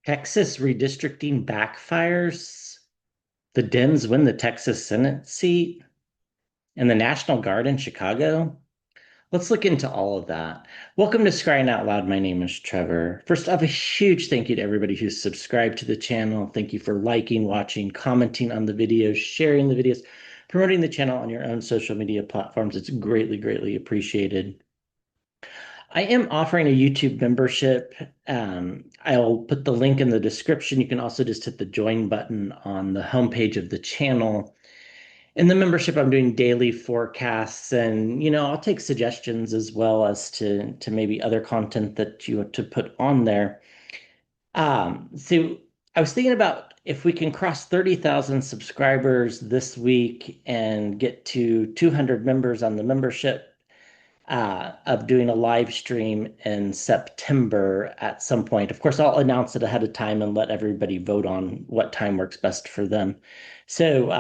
Texas redistricting backfires. The Dems win the Texas Senate seat and the National Guard in Chicago. Let's look into all of that. Welcome to Scrying Out Loud. My name is Trevor. First off, a huge thank you to everybody who's subscribed to the channel. Thank you for liking, watching, commenting on the videos, sharing the videos, promoting the channel on your own social media platforms. It's greatly, greatly appreciated. I am offering a YouTube membership. I'll put the link in the description. You can also just hit the join button on the homepage of the channel. In the membership, I'm doing daily forecasts, and I'll take suggestions as well as to maybe other content that you want to put on there. So I was thinking about if we can cross 30,000 subscribers this week and get to 200 members on the membership, of doing a live stream in September at some point. Of course, I'll announce it ahead of time and let everybody vote on what time works best for them. So,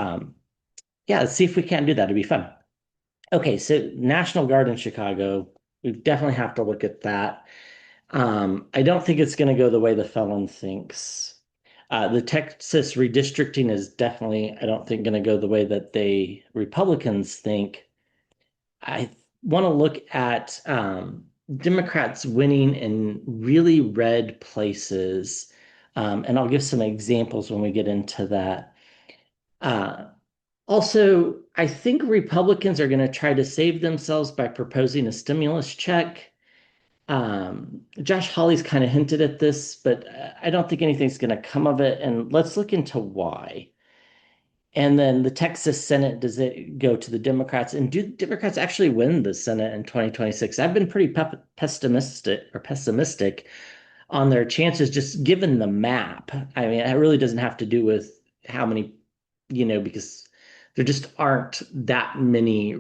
yeah, let's see if we can do that. It'd be fun. Okay, so National Guard in Chicago, we definitely have to look at that. I don't think it's going to go the way the felon thinks. The Texas redistricting is definitely, I don't think, going to go the way that the Republicans think. I want to look at Democrats winning in really red places. And I'll give some examples when we get into that. Uh, Also, I think Republicans are going to try to save themselves by proposing a stimulus check. Josh Hawley's kind of hinted at this, but I don't think anything's going to come of it. And let's look into why. And then the Texas Senate, does it go to the Democrats? And do Democrats actually win the Senate in 2026? I've been pretty pessimistic on their chances, just given the map. I mean, it really doesn't have to do with how many, because there just aren't that many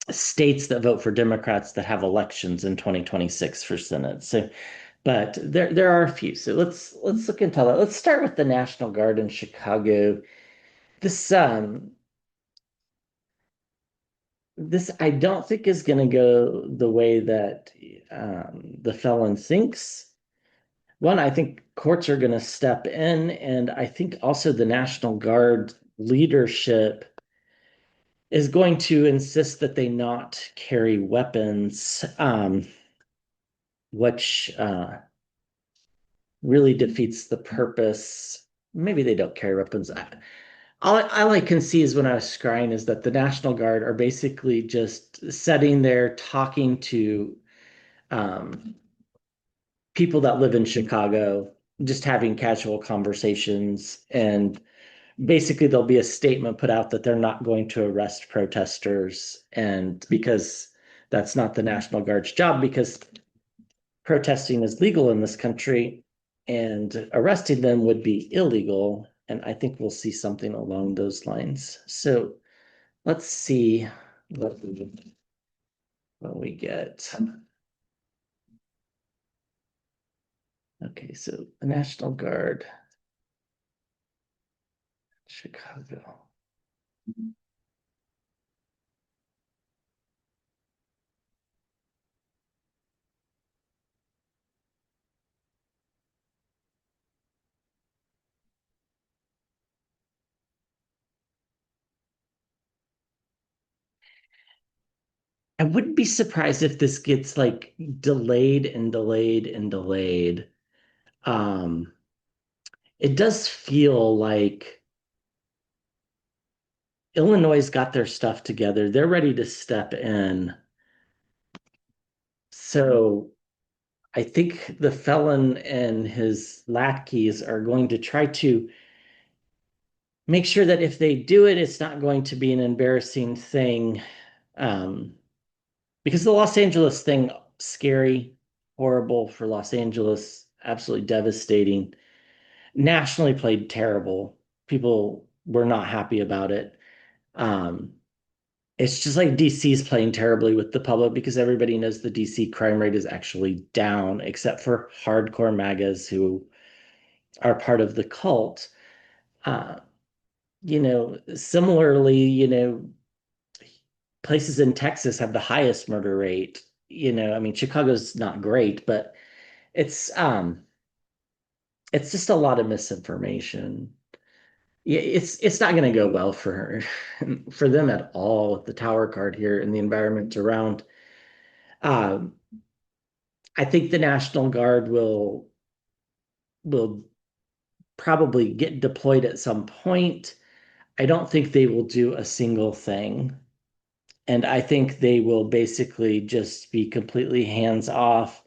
states that vote for Democrats that have elections in 2026 for Senate. So, but there are a few. So let's look into that. Let's start with the National Guard in Chicago. This this I don't think is going to go the way that the felon thinks. One, I think courts are going to step in, and I think also the National Guard leadership is going to insist that they not carry weapons, which really defeats the purpose. Maybe they don't carry weapons. All I can see is when I was scrying is that the National Guard are basically just sitting there talking to um, people that live in Chicago, just having casual conversations. And basically, there'll be a statement put out that they're not going to arrest protesters. And because that's not the National Guard's job, because protesting is legal in this country and arresting them would be illegal. And I think we'll see something along those lines. So let's see what we get. Okay, so the National Guard, Chicago. I wouldn't be surprised if this gets like delayed and delayed and delayed. Um, it does feel like Illinois got their stuff together. They're ready to step in. So I think the felon and his lackeys are going to try to make sure that if they do it, it's not going to be an embarrassing thing. Um, because the Los Angeles thing, scary, horrible for Los Angeles, absolutely devastating. Nationally played terrible. People were not happy about it. Um, it's just like DC's playing terribly with the public because everybody knows the DC crime rate is actually down, except for hardcore MAGAs who are part of the cult. Uh, Similarly, places in Texas have the highest murder rate. I mean, Chicago's not great, but it's it's just a lot of misinformation. Yeah, it's not going to go well for her, for them at all with the tower card here and the environment around. Um, I think the National Guard will probably get deployed at some point. I don't think they will do a single thing. And I think they will basically just be completely hands off.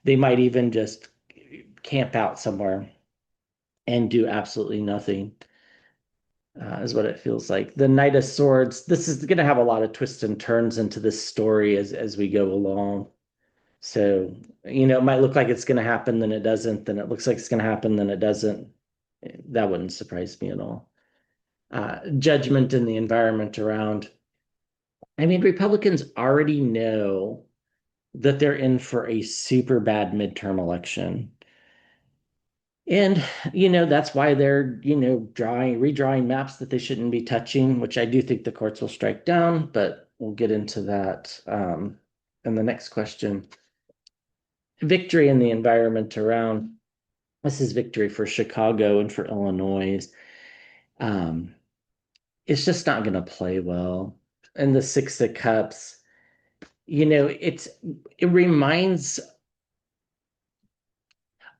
They might even just camp out somewhere and do absolutely nothing, is what it feels like. The Knight of Swords, this is going to have a lot of twists and turns into this story as we go along. So, it might look like it's going to happen, then it doesn't, then it looks like it's going to happen, then it doesn't. That wouldn't surprise me at all. Judgment in the environment around. I mean, Republicans already know that they're in for a super bad midterm election. And, that's why they're, redrawing maps that they shouldn't be touching, which I do think the courts will strike down, but we'll get into that in the next question. Victory in the environment around. This is victory for Chicago and for Illinois. Um, it's just not going to play well. And the Six of Cups, it reminds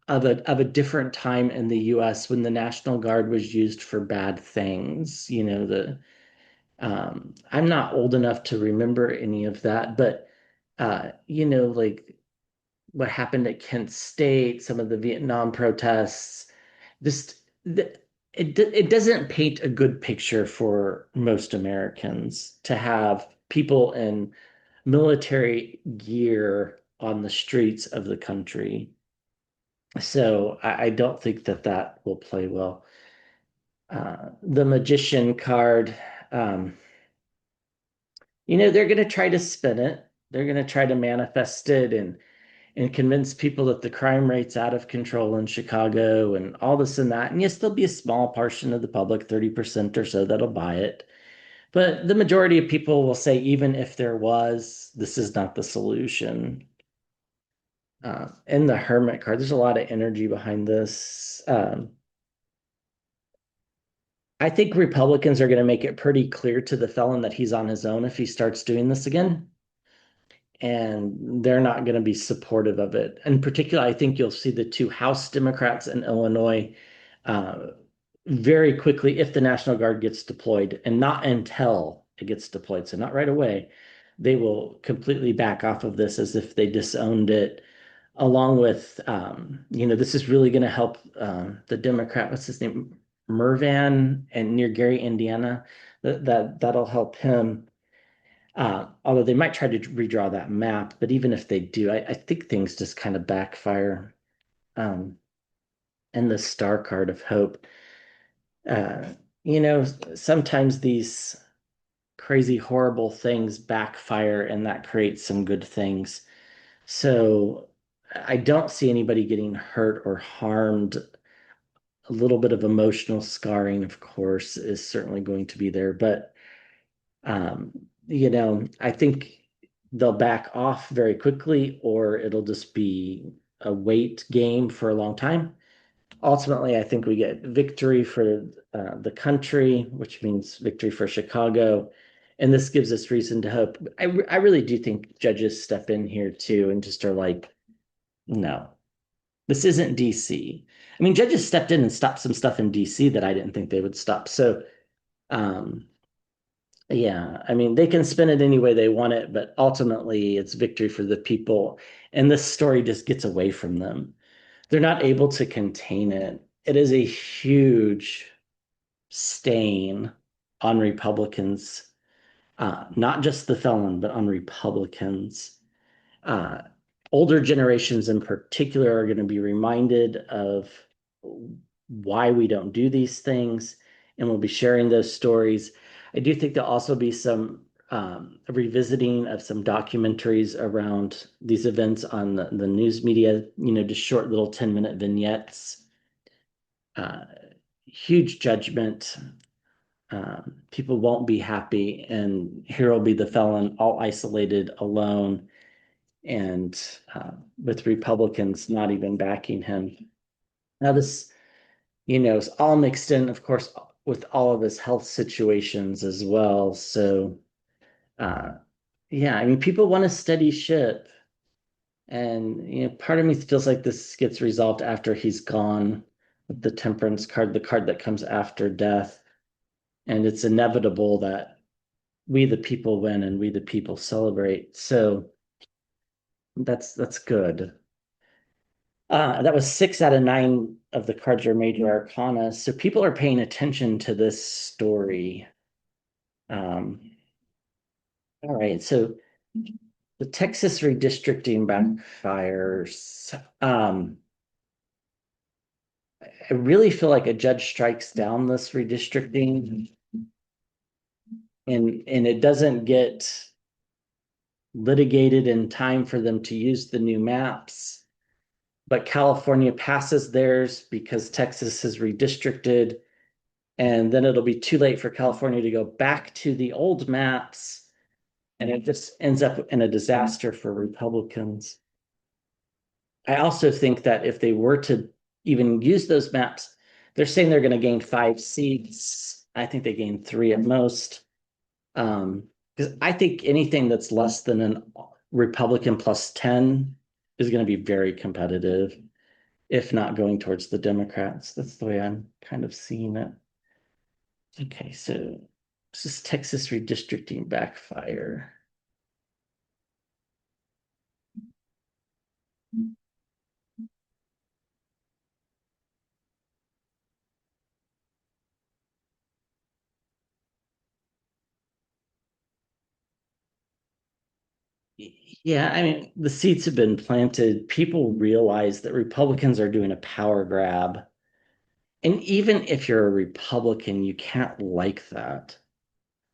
of a different time in the US when the National Guard was used for bad things. I'm not old enough to remember any of that, but like what happened at Kent State, some of the Vietnam protests, just it doesn't paint a good picture for most Americans to have people in military gear on the streets of the country. So I don't think that that will play well. The Magician card, um, they're going to try to spin it. They're going to try to manifest it and convince people that the crime rate's out of control in Chicago and all this and that. And yes, there'll be a small portion of the public, 30% or so, that'll buy it. But the majority of people will say, even if there was, this is not the solution. And the Hermit card, there's a lot of energy behind this. I think Republicans are going to make it pretty clear to the felon that he's on his own if he starts doing this again. And they're not going to be supportive of it. In particular, I think you'll see the two House Democrats in Illinois uh, very quickly, if the National Guard gets deployed, and not until it gets deployed, so not right away, they will completely back off of this as if they disowned it. Along with, this is really going to help the Democrat, what's his name, Mervan, and near Gary, Indiana. That'll help him. Although they might try to redraw that map, but even if they do, I think things just kind of backfire. Um, and the star card of hope. Uh, sometimes these crazy, horrible things backfire, and that creates some good things. So I don't see anybody getting hurt or harmed. A little bit of emotional scarring, of course, is certainly going to be there, but I think they'll back off very quickly, or it'll just be a wait game for a long time. Ultimately, I think we get victory for the country, which means victory for Chicago. And this gives us reason to hope. I really do think judges step in here too and just are like, no, this isn't DC. I mean, judges stepped in and stopped some stuff in DC that I didn't think they would stop. So, um, yeah, I mean, they can spin it any way they want it, but ultimately it's victory for the people. And this story just gets away from them. They're not able to contain it. It is a huge stain on Republicans, not just the felon, but on Republicans. Uh, Older generations in particular are going to be reminded of why we don't do these things, and we'll be sharing those stories. I do think there'll also be some revisiting of some documentaries around these events on the news media, just short little 10-minute vignettes. Huge judgment. People won't be happy, and here will be the felon all isolated, alone, and with Republicans not even backing him. Now, this it's all mixed in, of course, with all of his health situations as well. So, uh, yeah, I mean, people want to steady ship. And, part of me feels like this gets resolved after he's gone with the Temperance card, the card that comes after death. And it's inevitable that we, the people, win and we, the people, celebrate. So that's good. That was 6 out of 9 of the cards are major arcana. So people are paying attention to this story. Um, all right. So the Texas redistricting backfires. I really feel like a judge strikes down this redistricting and it doesn't get litigated in time for them to use the new maps. But California passes theirs because Texas is redistricted. And then it'll be too late for California to go back to the old maps. And it just ends up in a disaster for Republicans. I also think that if they were to even use those maps, they're saying they're going to gain 5 seats. I think they gain 3 at most. Because I think anything that's less than an Republican plus 10 is going to be very competitive, if not going towards the Democrats. That's the way I'm kind of seeing it. Okay, so this is Texas redistricting backfire. Yeah, I mean, the seeds have been planted. People realize that Republicans are doing a power grab. And even if you're a Republican, you can't like that.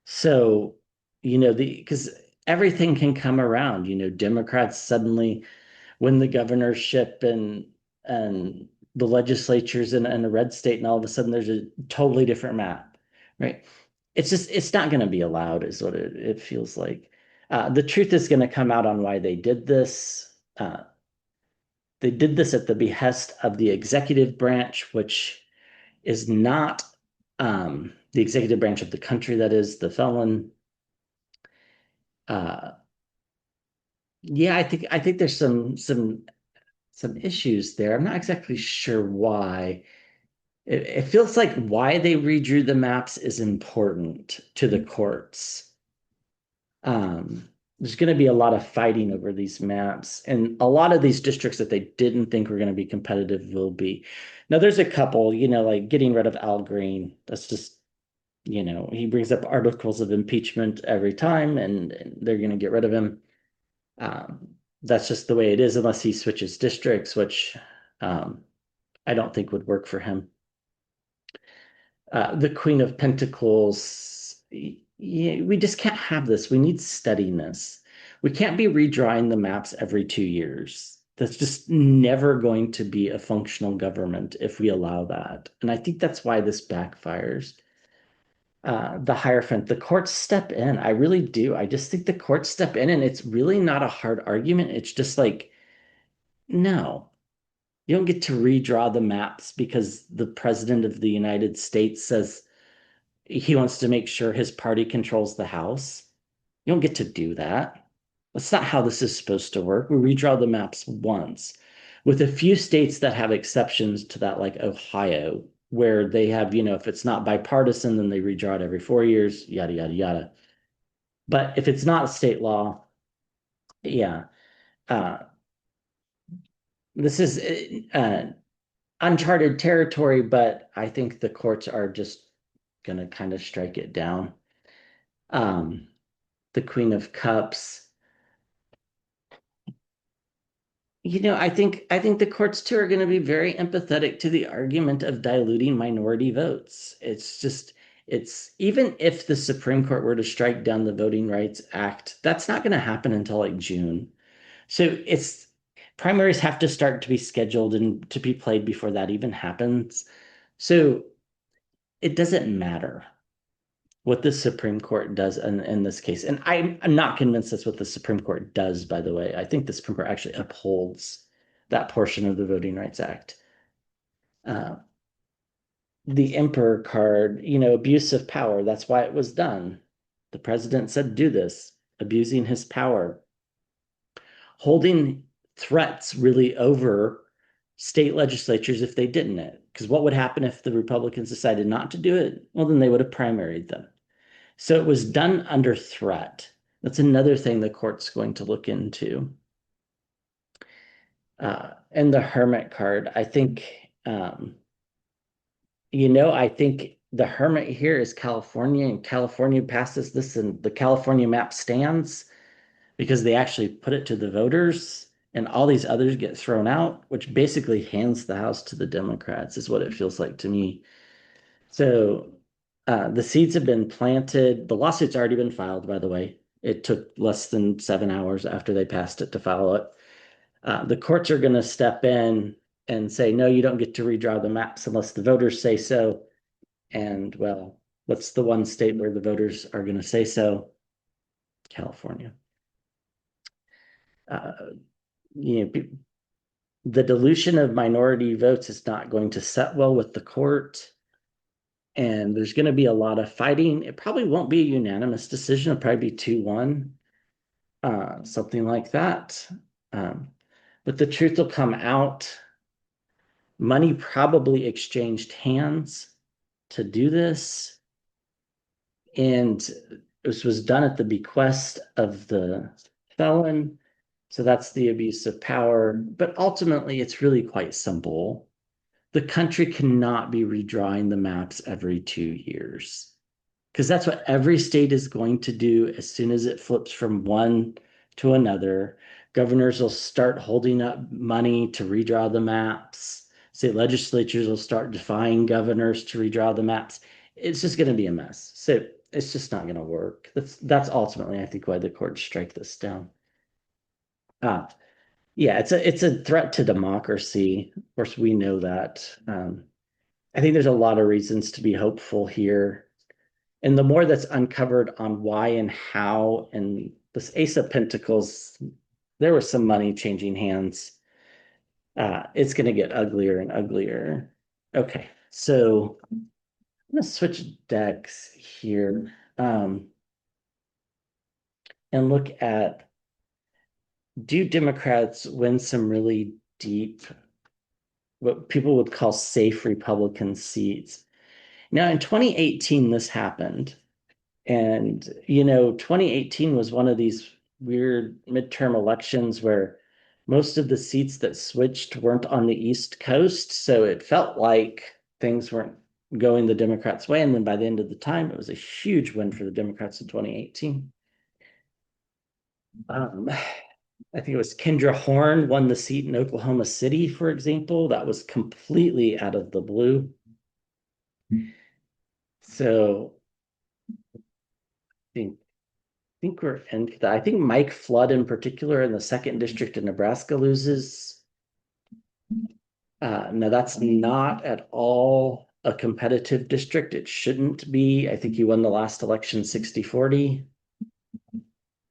So, because everything can come around, Democrats suddenly win the governorship and the legislatures in a red state, and all of a sudden there's a totally different map, right? It's not going to be allowed, is what it feels like. The truth is going to come out on why they did this. They did this at the behest of the executive branch, which is not the executive branch of the country, that is the felon. Uh, yeah, I think there's some issues there. I'm not exactly sure why. It feels like why they redrew the maps is important to the courts. There's going to be a lot of fighting over these maps, and a lot of these districts that they didn't think were going to be competitive will be. Now, there's a couple, like getting rid of Al Green. That's just, he brings up articles of impeachment every time, and they're going to get rid of him. That's just the way it is, unless he switches districts, which um, I don't think would work for him. The Queen of Pentacles, yeah, we just can't have this. We need steadiness. We can't be redrawing the maps every 2 years. That's just never going to be a functional government if we allow that. And I think that's why this backfires. The Hierophant, the courts step in. I really do. I just think the courts step in, and it's really not a hard argument. It's just like, no, you don't get to redraw the maps because the president of the United States says he wants to make sure his party controls the House. You don't get to do that. That's not how this is supposed to work. We redraw the maps once, with a few states that have exceptions to that, like Ohio, where they have, if it's not bipartisan, then they redraw it every 4 years, yada, yada, yada. But if it's not state law, yeah. Uh, this is uncharted territory, but I think the courts are just going to kind of strike it down. Um, the Queen of Cups. I think the courts too are going to be very empathetic to the argument of diluting minority votes. It's even if the Supreme Court were to strike down the Voting Rights Act, that's not going to happen until like June. So it's primaries have to start to be scheduled and to be played before that even happens. So it doesn't matter what the Supreme Court does in this case. And I'm not convinced that's what the Supreme Court does, by the way. I think the Supreme Court actually upholds that portion of the Voting Rights Act. Uh, the emperor card, abuse of power. That's why it was done. The president said, do this, abusing his power, holding threats really over state legislatures if they didn't it. Because what would happen if the Republicans decided not to do it? Well, then they would have primaried them. So it was done under threat. That's another thing the court's going to look into. And the hermit card, I think, I think the hermit here is California, and California passes this, and the California map stands because they actually put it to the voters, and all these others get thrown out, which basically hands the House to the Democrats, is what it feels like to me. So the seeds have been planted. The lawsuit's already been filed, by the way. It took less than 7 hours after they passed it to file it. The courts are going to step in and say, no, you don't get to redraw the maps unless the voters say so. And well, what's the one state where the voters are going to say so? California. You know, the dilution of minority votes is not going to set well with the court. And there's going to be a lot of fighting. It probably won't be a unanimous decision. It'll probably be 2-1, something like that. But the truth will come out. Money probably exchanged hands to do this. And this was done at the bequest of the felon. So that's the abuse of power. But ultimately, it's really quite simple. The country cannot be redrawing the maps every 2 years, because that's what every state is going to do as soon as it flips from one to another. Governors will start holding up money to redraw the maps. State legislatures will start defying governors to redraw the maps. It's just going to be a mess. So it's just not going to work. That's ultimately, I think, why the courts strike this down. Yeah, it's a threat to democracy. Of course, we know that. I think there's a lot of reasons to be hopeful here. And the more that's uncovered on why and how, and this Ace of Pentacles, there was some money changing hands. It's going to get uglier and uglier. Okay, so I'm going to switch decks here and look at, do Democrats win some really deep, what people would call safe Republican seats? Now, in 2018, this happened. And, 2018 was one of these weird midterm elections where most of the seats that switched weren't on the East Coast. So it felt like things weren't going the Democrats' way. And then by the end of the time, it was a huge win for the Democrats in 2018. I think it was Kendra Horn won the seat in Oklahoma City, for example. That was completely out of the blue. So I think we're in. I think Mike Flood in particular in the second district in Nebraska loses. Now that's not at all a competitive district. It shouldn't be. I think he won the last election 60-40.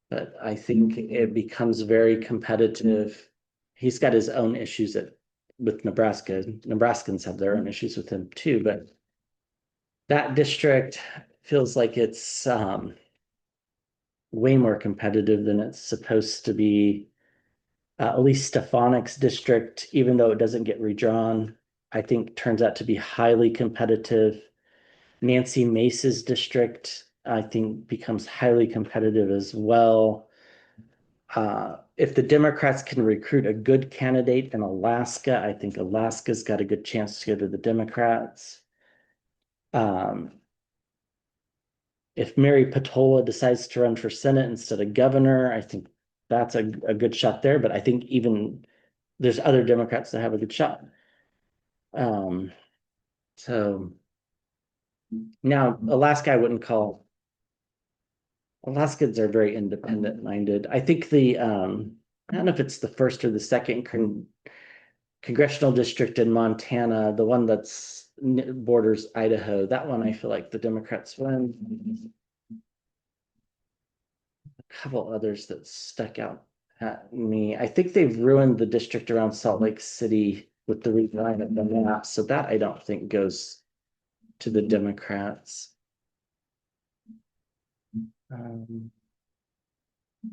But I think it becomes very competitive. He's got his own issues with Nebraska. Nebraskans have their own issues with him too, but that district feels like it's way more competitive than it's supposed to be. At least Stefanik's district, even though it doesn't get redrawn, I think turns out to be highly competitive. Nancy Mace's district, I think, becomes highly competitive as well. If the Democrats can recruit a good candidate in Alaska, I think Alaska's got a good chance to go to the Democrats. If Mary Patola decides to run for Senate instead of governor, I think that's a good shot there. But I think even there's other Democrats that have a good shot. So now Alaska, I wouldn't call. Alaskans are very independent minded. I think I don't know if it's the first or the second congressional district in Montana, the one that's borders Idaho. That one I feel like the Democrats win. A couple others that stuck out at me. I think they've ruined the district around Salt Lake City with the redesign of the map. So that I don't think goes to the Democrats. Um,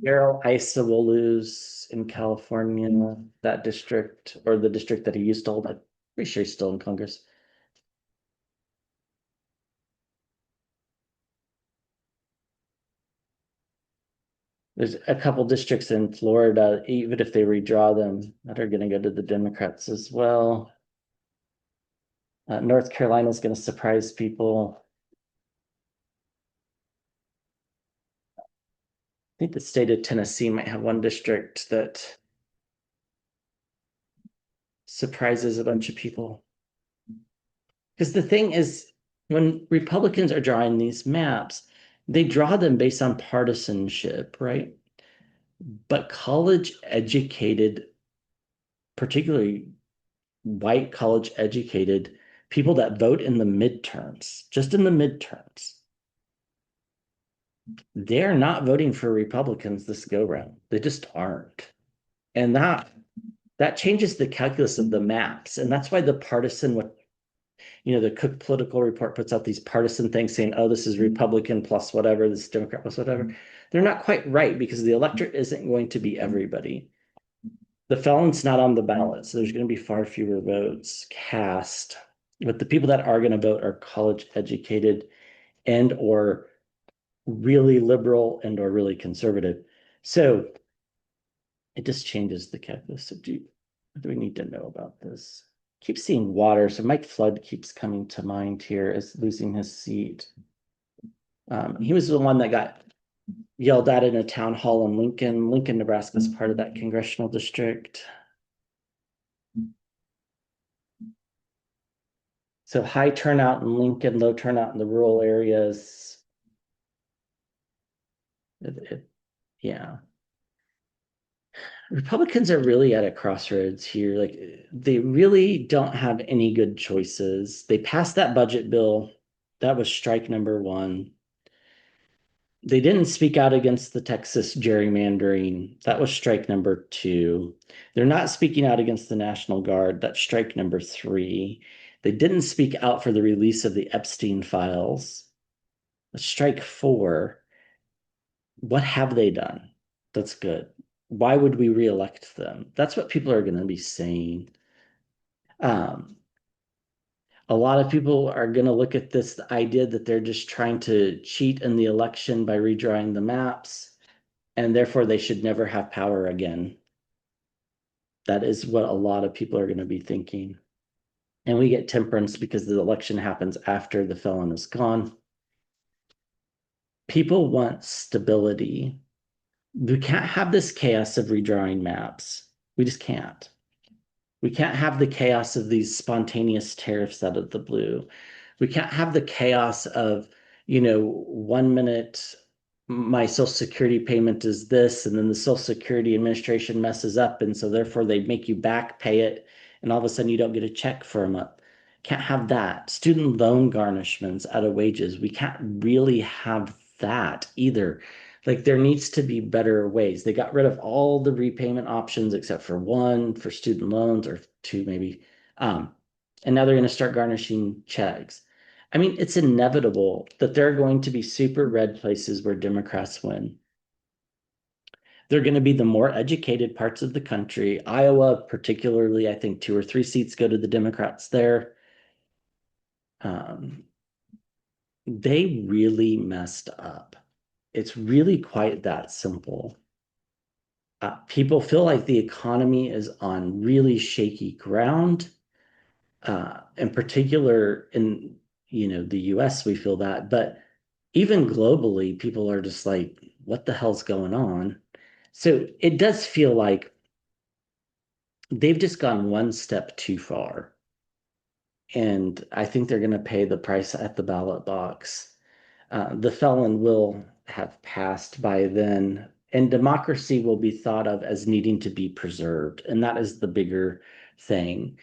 Darrell Issa will lose in California, that district, or the district that he used to hold. I'm pretty sure he's still in Congress. There's a couple districts in Florida, even if they redraw them, that are going to go to the Democrats as well. North Carolina is going to surprise people. I think the state of Tennessee might have one district that surprises a bunch of people. Because the thing is, when Republicans are drawing these maps, they draw them based on partisanship, right? But college educated, particularly white college educated people that vote in the midterms, just in the midterms, they're not voting for Republicans this go round. They just aren't. And that changes the calculus of the maps. And that's why the partisan, what the Cook Political Report puts out these partisan things saying, oh, this is Republican plus whatever, this is Democrat plus whatever. They're not quite right because the electorate isn't going to be everybody. The felon's not on the ballot, so there's going to be far fewer votes cast. But the people that are going to vote are college educated and or really liberal and or really conservative. So it just changes the calculus. So what do we need to know about this? Keep seeing water. So Mike Flood keeps coming to mind here as losing his seat. He was the one that got yelled at in a town hall in Lincoln. Lincoln, Nebraska is part of that congressional district. So high turnout in Lincoln, low turnout in the rural areas. Yeah. Republicans are really at a crossroads here. Like they really don't have any good choices. They passed that budget bill. That was strike number one. They didn't speak out against the Texas gerrymandering. That was strike number two. They're not speaking out against the National Guard. That's strike number three. They didn't speak out for the release of the Epstein files. That's strike four. What have they done? That's good. Why would we reelect them? That's what people are going to be saying. Um, a lot of people are going to look at this idea that they're just trying to cheat in the election by redrawing the maps, and therefore they should never have power again. That is what a lot of people are going to be thinking. And we get temperance because the election happens after the felon is gone. People want stability. We can't have this chaos of redrawing maps. We just can't. We can't have the chaos of these spontaneous tariffs out of the blue. We can't have the chaos of, 1 minute my Social Security payment is this, and then the Social Security Administration messes up, and so therefore they make you back pay it, and all of a sudden you don't get a check for a month. Can't have that. Student loan garnishments out of wages. We can't really have that either. Like there needs to be better ways. They got rid of all the repayment options except for one for student loans or two maybe. And now they're going to start garnishing checks. I mean, it's inevitable that there are going to be super red places where Democrats win. They're going to be the more educated parts of the country. Iowa, particularly, I think 2 or 3 seats go to the Democrats there. They really messed up. It's really quite that simple. People feel like the economy is on really shaky ground. In particular, in the US, we feel that, but even globally, people are just like, what the hell's going on? So it does feel like they've just gone one step too far. And I think they're going to pay the price at the ballot box. The felon will have passed by then, and democracy will be thought of as needing to be preserved. And that is the bigger thing.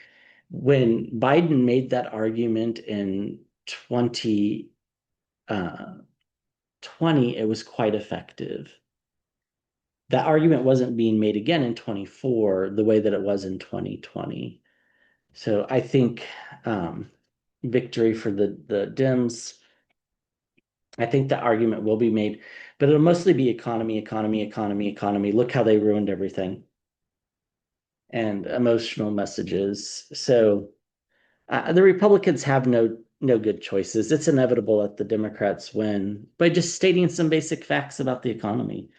When Biden made that argument in 2020, it was quite effective. That argument wasn't being made again in 24 the way that it was in 2020. So I think victory for the Dems. I think the argument will be made, but it'll mostly be economy, economy, economy, economy. Look how they ruined everything and emotional messages. So the Republicans have no good choices. It's inevitable that the Democrats win by just stating some basic facts about the economy.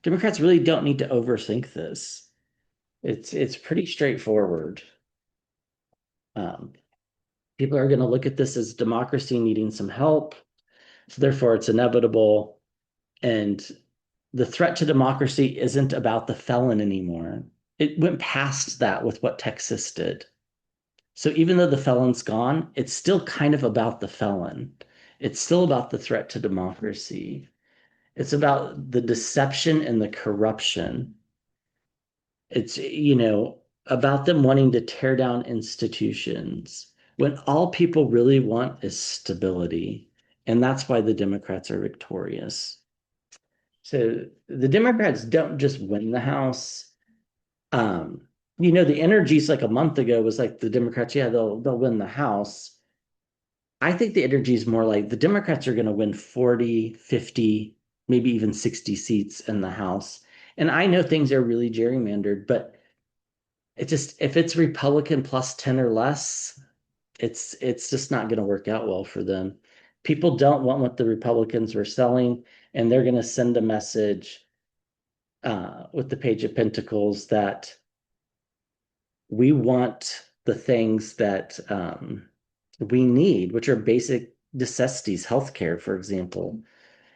Democrats really don't need to overthink this. It's pretty straightforward. Um, People are going to look at this as democracy needing some help. So therefore, it's inevitable. And the threat to democracy isn't about the felon anymore. It went past that with what Texas did. So even though the felon's gone, it's still kind of about the felon. It's still about the threat to democracy. It's about the deception and the corruption. It's, about them wanting to tear down institutions when all people really want is stability. And that's why the Democrats are victorious. So the Democrats don't just win the House. Um, the energies like a month ago was like the Democrats, yeah, they'll win the House. I think the energy is more like the Democrats are going to win 40, 50, maybe even 60 seats in the House. And I know things are really gerrymandered, but it just if it's Republican plus 10 or less, it's just not going to work out well for them. People don't want what the Republicans were selling, and they're going to send a message with the Page of Pentacles that we want the things that we need, which are basic necessities, healthcare, for example.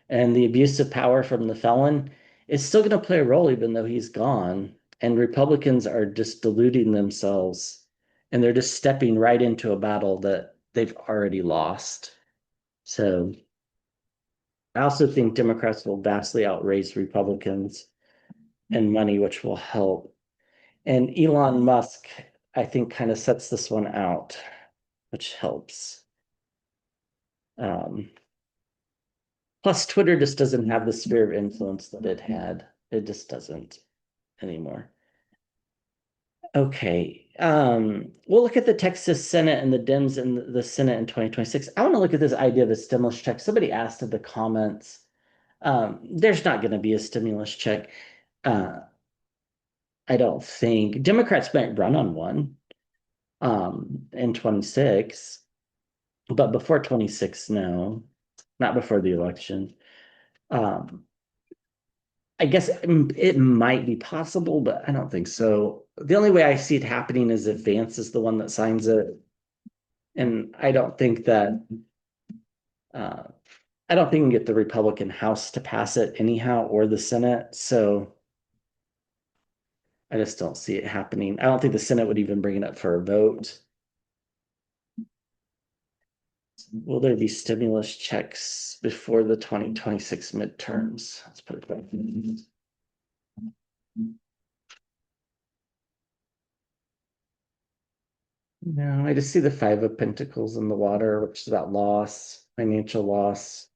And the abuse of power from the felon is still going to play a role even though he's gone. And Republicans are just deluding themselves and they're just stepping right into a battle that they've already lost. So I also think Democrats will vastly outraise Republicans and money, which will help. And Elon Musk, I think, kind of sets this one out, which helps. Um, Plus, Twitter just doesn't have the sphere of influence that it had. It just doesn't anymore. Okay. We'll look at the Texas Senate and the Dems in the Senate in 2026. I want to look at this idea of a stimulus check. Somebody asked in the comments. There's not going to be a stimulus check. Uh, I don't think. Democrats might run on one in 26, but before 26, no, not before the election. Um, I guess it might be possible, but I don't think so. The only way I see it happening is if Vance is the one that signs it. And uh, I don't think you can get the Republican House to pass it anyhow or the Senate. So I just don't see it happening. I don't think the Senate would even bring it up for a vote. Will there be stimulus checks before the 2026 midterms? Let's put it back. No, I just see the Five of Pentacles in the water, which is about loss, financial loss,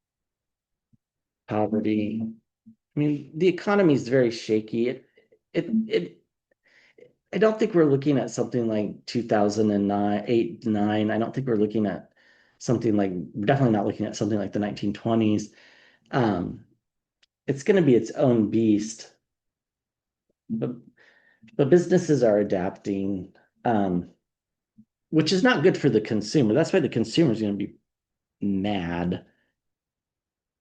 poverty. I mean, the economy is very shaky. It I don't think we're looking at something like 2009, 8, 9. I don't think we're looking at something like, definitely not looking at something like the 1920s. Um, it's going to be its own beast, but businesses are adapting, which is not good for the consumer. That's why the consumer is going to be mad,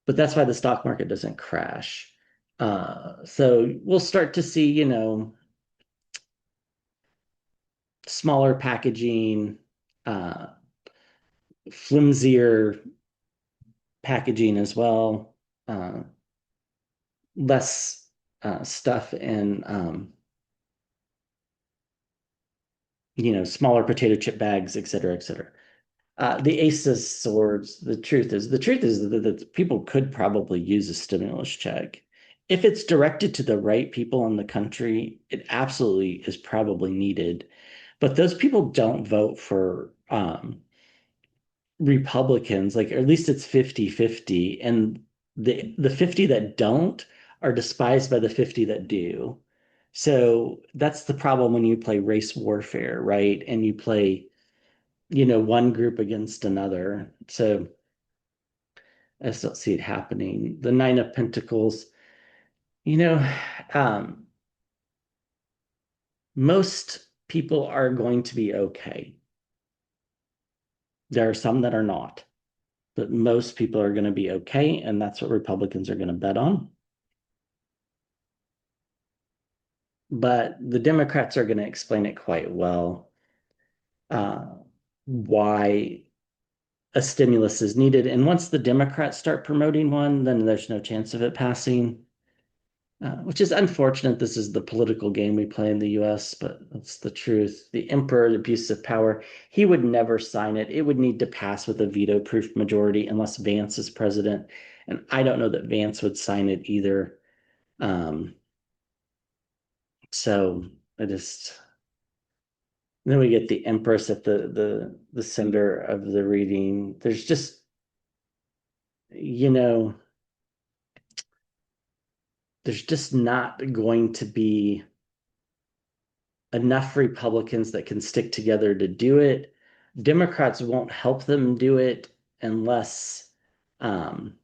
but that's why the stock market doesn't crash. So we'll start to see, smaller packaging, uh, flimsier packaging as well, less stuff in, smaller potato chip bags, et cetera, et cetera. The Ace of Swords, the truth is that people could probably use a stimulus check. If it's directed to the right people in the country, it absolutely is probably needed. But those people don't vote for Republicans, like, or at least it's 50-50. And the 50 that don't are despised by the 50 that do. So that's the problem when you play race warfare, right? And you play one group against another. So I just don't see it happening. The Nine of Pentacles, you know, um, most people are going to be okay. There are some that are not, but most people are going to be okay, and that's what Republicans are going to bet on. But the Democrats are going to explain it quite well, uh, why a stimulus is needed. And once the Democrats start promoting one, then there's no chance of it passing, which is unfortunate. This is the political game we play in the US, but that's the truth. The emperor, the abuse of power, he would never sign it. It would need to pass with a veto-proof majority unless Vance is president. And I don't know that Vance would sign it either. Um, so I just then we get the Empress at the center of the reading. There's just, you know, there's just not going to be enough Republicans that can stick together to do it. Democrats won't help them do it unless um,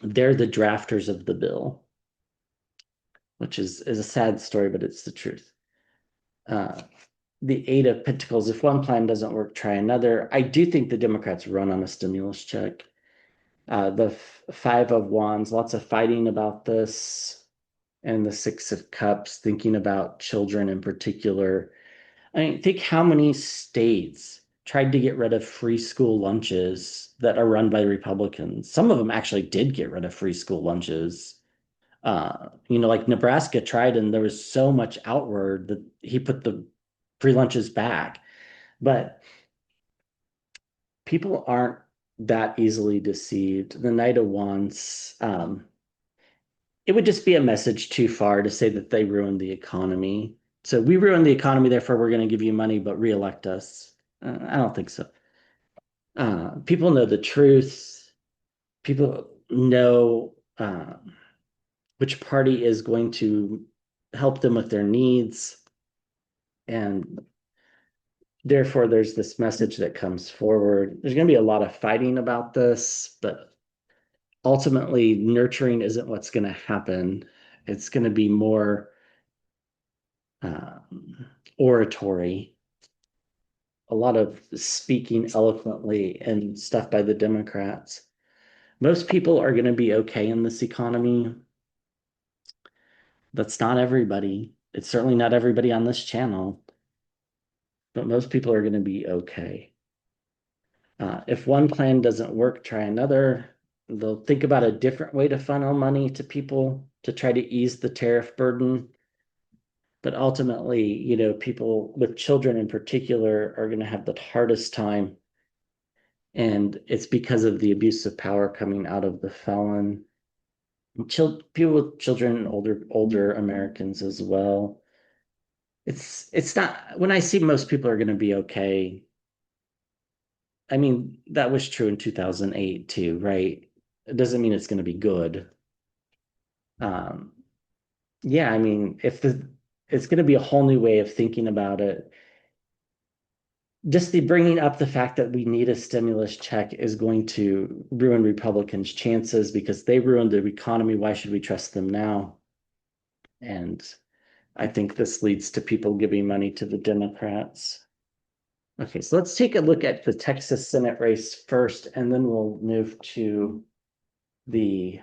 they're the drafters of the bill, which is a sad story, but it's the truth. Uh, the Eight of Pentacles, if one plan doesn't work, try another. I do think the Democrats run on a stimulus check. The Five of Wands, lots of fighting about this, and the Six of Cups, thinking about children in particular. I mean, think how many states tried to get rid of free school lunches that are run by Republicans. Some of them actually did get rid of free school lunches. Like Nebraska tried, and there was so much outward that he put the free lunches back. But people aren't that easily deceived. The Knight of Wands, it would just be a message too far to say that they ruined the economy. So we ruined the economy, therefore we're going to give you money, but reelect us. I don't think so. People know the truth. People know which party is going to help them with their needs. And therefore, there's this message that comes forward. There's going to be a lot of fighting about this, but ultimately, nurturing isn't what's going to happen. It's going to be more oratory, a lot of speaking eloquently and stuff by the Democrats. Most people are going to be okay in this economy. That's not everybody. It's certainly not everybody on this channel, but most people are going to be okay. If one plan doesn't work, try another. They'll think about a different way to funnel money to people to try to ease the tariff burden. But ultimately, people with children in particular are going to have the hardest time. And it's because of the abuse of power coming out of the felon. People with children and older Americans as well. It's not, when I see most people are going to be okay. I mean, that was true in 2008 too, right? It doesn't mean it's going to be good. Um, yeah, I mean, it's going to be a whole new way of thinking about it. Just the bringing up the fact that we need a stimulus check is going to ruin Republicans' chances because they ruined the economy. Why should we trust them now? And I think this leads to people giving money to the Democrats. Okay, so let's take a look at the Texas Senate race first, and then we'll move to the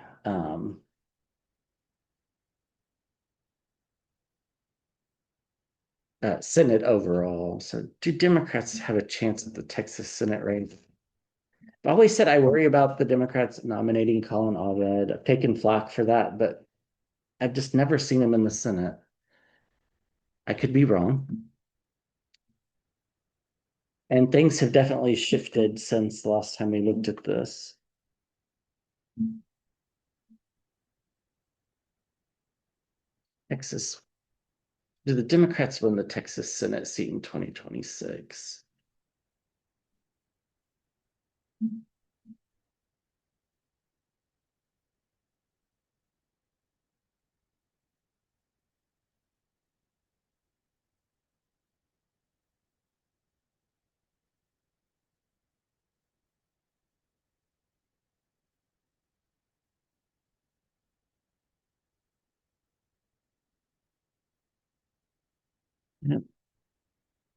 Senate overall. So, do Democrats have a chance at the Texas Senate race? I've always said I worry about the Democrats nominating Colin Allred. I've taken flack for that, but I've just never seen him in the Senate. I could be wrong. And things have definitely shifted since the last time we looked at this. Texas. Do the Democrats win the Texas Senate seat in 2026?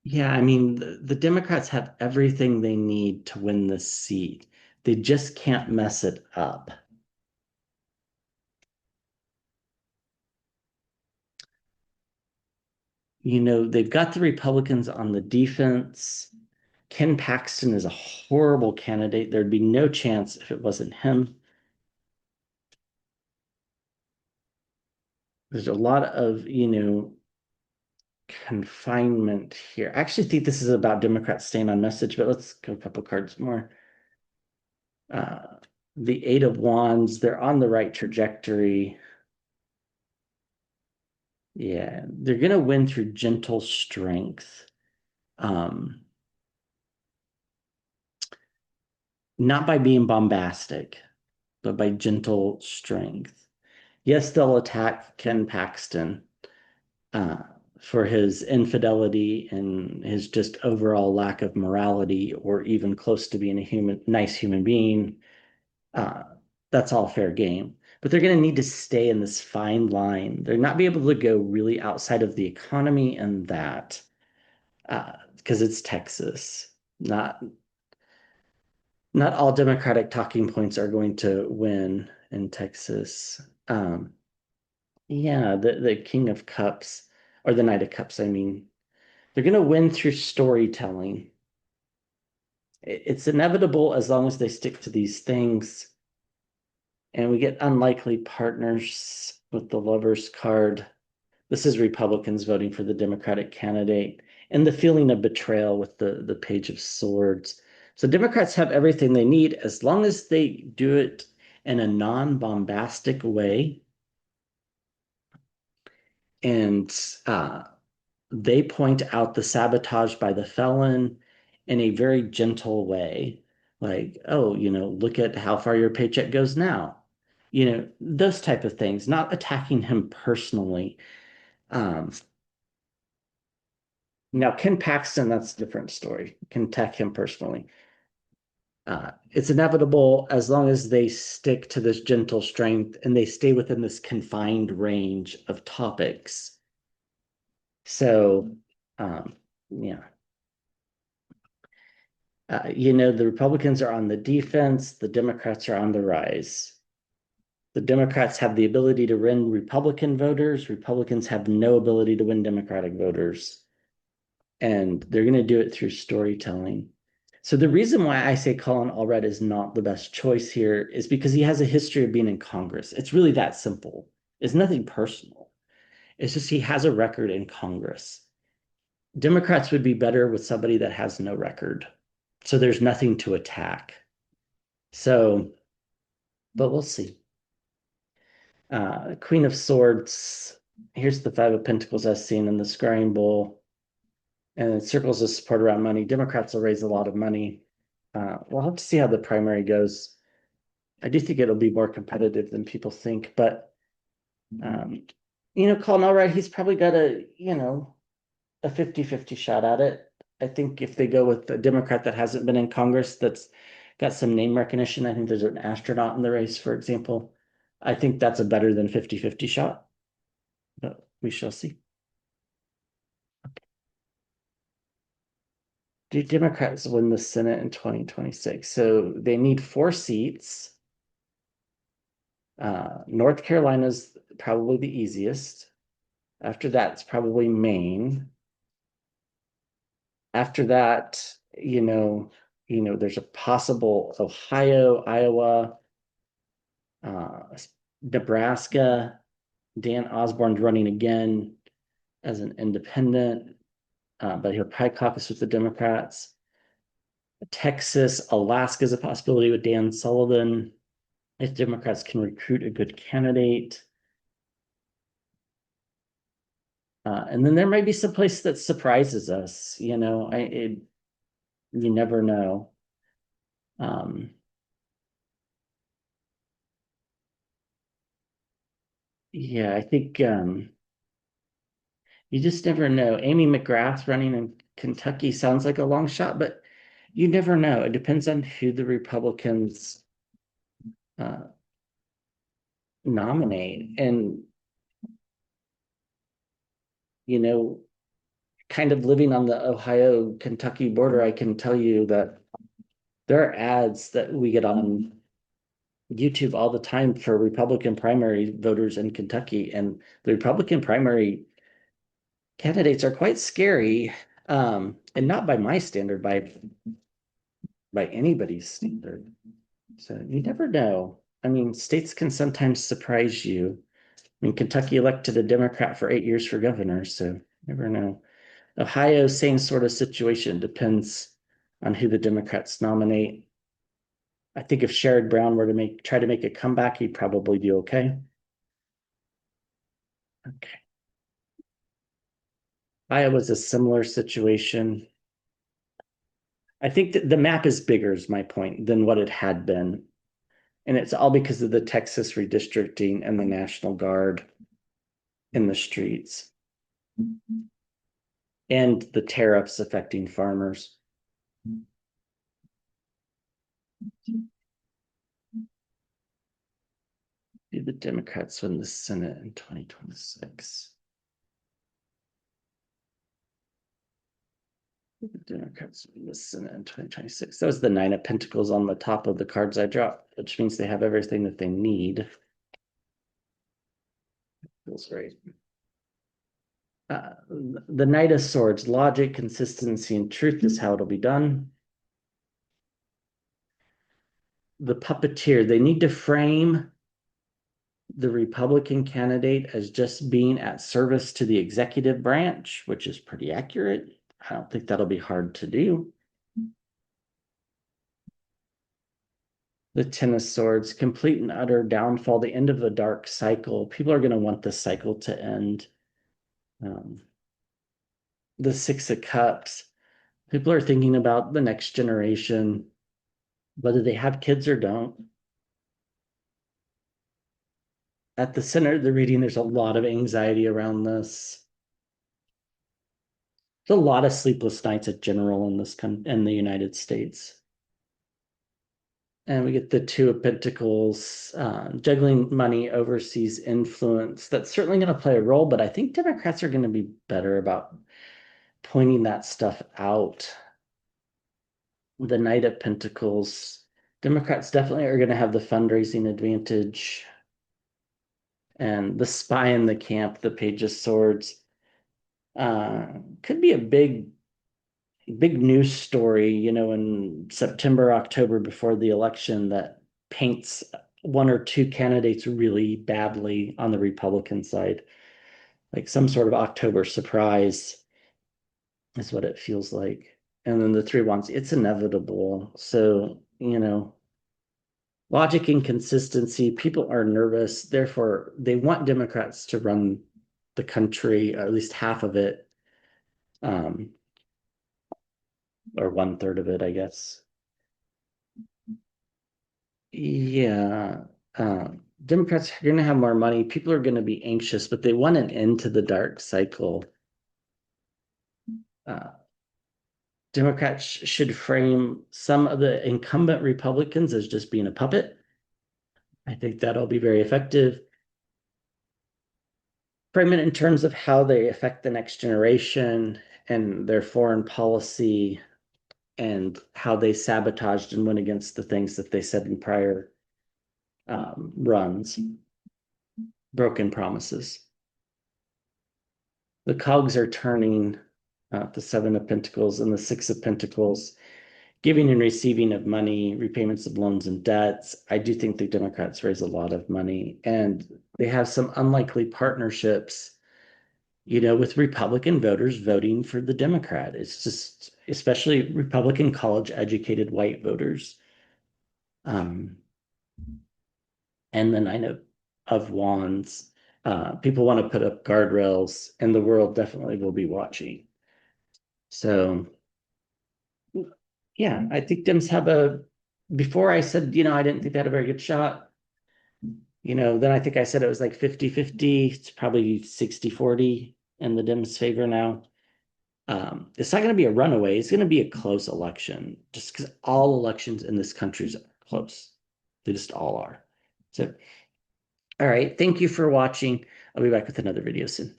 Yeah, I mean, the Democrats have everything they need to win this seat. They just can't mess it up. They've got the Republicans on the defense. Ken Paxton is a horrible candidate. There'd be no chance if it wasn't him. There's a lot of, confinement here. I actually think this is about Democrats staying on message, but let's go a couple cards more. Uh, the Eight of Wands, they're on the right trajectory. Yeah, they're going to win through gentle strength. Um, Not by being bombastic, but by gentle strength. Yes, they'll attack Ken Paxton uh, for his infidelity and his just overall lack of morality, or even close to being a nice human being. Uh, that's all fair game. But they're going to need to stay in this fine line. They're not be able to go really outside of the economy and that, because it's Texas. Not all Democratic talking points are going to win in Texas. Yeah, the King of Cups, or the Knight of Cups, I mean, they're going to win through storytelling. It's inevitable as long as they stick to these things. And we get unlikely partners with the Lovers card. This is Republicans voting for the Democratic candidate, and the feeling of betrayal with the Page of Swords. So Democrats have everything they need as long as they do it in a non-bombastic way, and they point out the sabotage by the felon in a very gentle way. Like, oh, look at how far your paycheck goes now. Those type of things, not attacking him personally. Um, Now, Ken Paxton, that's a different story. Can attack him personally. It's inevitable as long as they stick to this gentle strength and they stay within this confined range of topics. So, um, yeah. The Republicans are on the defense, the Democrats are on the rise. The Democrats have the ability to win Republican voters. Republicans have no ability to win Democratic voters. And they're going to do it through storytelling. So the reason why I say Colin Allred is not the best choice here is because he has a history of being in Congress. It's really that simple. It's nothing personal. It's just he has a record in Congress. Democrats would be better with somebody that has no record. So there's nothing to attack. So, but we'll see. Queen of Swords. Here's the Five of Pentacles I've seen in the Scrying Bowl. And it circles of support around money. Democrats will raise a lot of money. We'll have to see how the primary goes. I do think it'll be more competitive than people think, but um, Colin Allred, he's probably got a 50-50 shot at it. I think if they go with a Democrat that hasn't been in Congress, that's got some name recognition. I think there's an astronaut in the race, for example. I think that's a better than 50-50 shot, but we shall see. Do Democrats win the Senate in 2026? So they need 4 seats. North Carolina's probably the easiest. After that, it's probably Maine. After that, there's a possible Ohio, Iowa, uh, Nebraska. Dan Osborne's running again as an independent, but he'll probably caucus with the Democrats. Texas, Alaska is a possibility with Dan Sullivan if Democrats can recruit a good candidate. And then there might be some place that surprises us. You never know. Um, yeah, I think you just never know. Amy McGrath running in Kentucky sounds like a long shot, but you never know. It depends on who the Republicans uh, nominate. And, you know, kind of living on the Ohio-Kentucky border, I can tell you that there are ads that we get on YouTube all the time for Republican primary voters in Kentucky, and the Republican primary candidates are quite scary, and not by my standard, by anybody's standard. So you never know. I mean, states can sometimes surprise you. I mean, Kentucky elected a Democrat for 8 years for governor, so you never know. Ohio, same sort of situation. Depends on who the Democrats nominate. I think if Sherrod Brown were to try to make a comeback, he'd probably do okay. Okay. Iowa's a similar situation. I think that the map is bigger, is my point, than what it had been. And it's all because of the Texas redistricting and the National Guard in the streets and the tariffs affecting farmers. Do the Democrats win the Senate in 2026? The Democrats win the Senate in 2026. That was the Nine of Pentacles on the top of the cards I dropped, which means they have everything that they need. Feels right. The Knight of Swords, logic, consistency, and truth is how it'll be done. The puppeteer, they need to frame the Republican candidate as just being at service to the executive branch, which is pretty accurate. I don't think that'll be hard to do. The Ten of Swords, complete and utter downfall, the end of a dark cycle. People are going to want the cycle to end. The Six of Cups, people are thinking about the next generation, whether they have kids or don't. At the center of the reading, there's a lot of anxiety around this. There's a lot of sleepless nights in general in the United States. And we get the Two of Pentacles, juggling money, overseas influence. That's certainly going to play a role, but I think Democrats are going to be better about pointing that stuff out. The Knight of Pentacles, Democrats definitely are going to have the fundraising advantage. And the spy in the camp, the Page of Swords, could be a big news story, in September, October before the election that paints one or two candidates really badly on the Republican side. Like some sort of October surprise is what it feels like. And then the Three of Wands, it's inevitable. So, logic and consistency, people are nervous. Therefore, they want Democrats to run the country, or at least half of it. Or 1/3 of it, I guess. Yeah. Democrats are going to have more money. People are going to be anxious, but they want an end to the dark cycle. Democrats should frame some of the incumbent Republicans as just being a puppet. I think that'll be very effective. Frame it in terms of how they affect the next generation and their foreign policy and how they sabotaged and went against the things that they said in prior runs, broken promises. The cogs are turning, the Seven of Pentacles and the Six of Pentacles, giving and receiving of money, repayments of loans and debts. I do think the Democrats raise a lot of money, and they have some unlikely partnerships, with Republican voters voting for the Democrat. It's just, especially Republican college-educated white voters. And then I know of Wands, people want to put up guardrails, and the world definitely will be watching. So, yeah, I think Dems have before I said, I didn't think they had a very good shot. Then I think I said it was like 50-50. It's probably 60-40 in the Dems' favor now. It's not going to be a runaway. It's going to be a close election, just because all elections in this country are close. They just all are. So, all right. Thank you for watching. I'll be back with another video soon.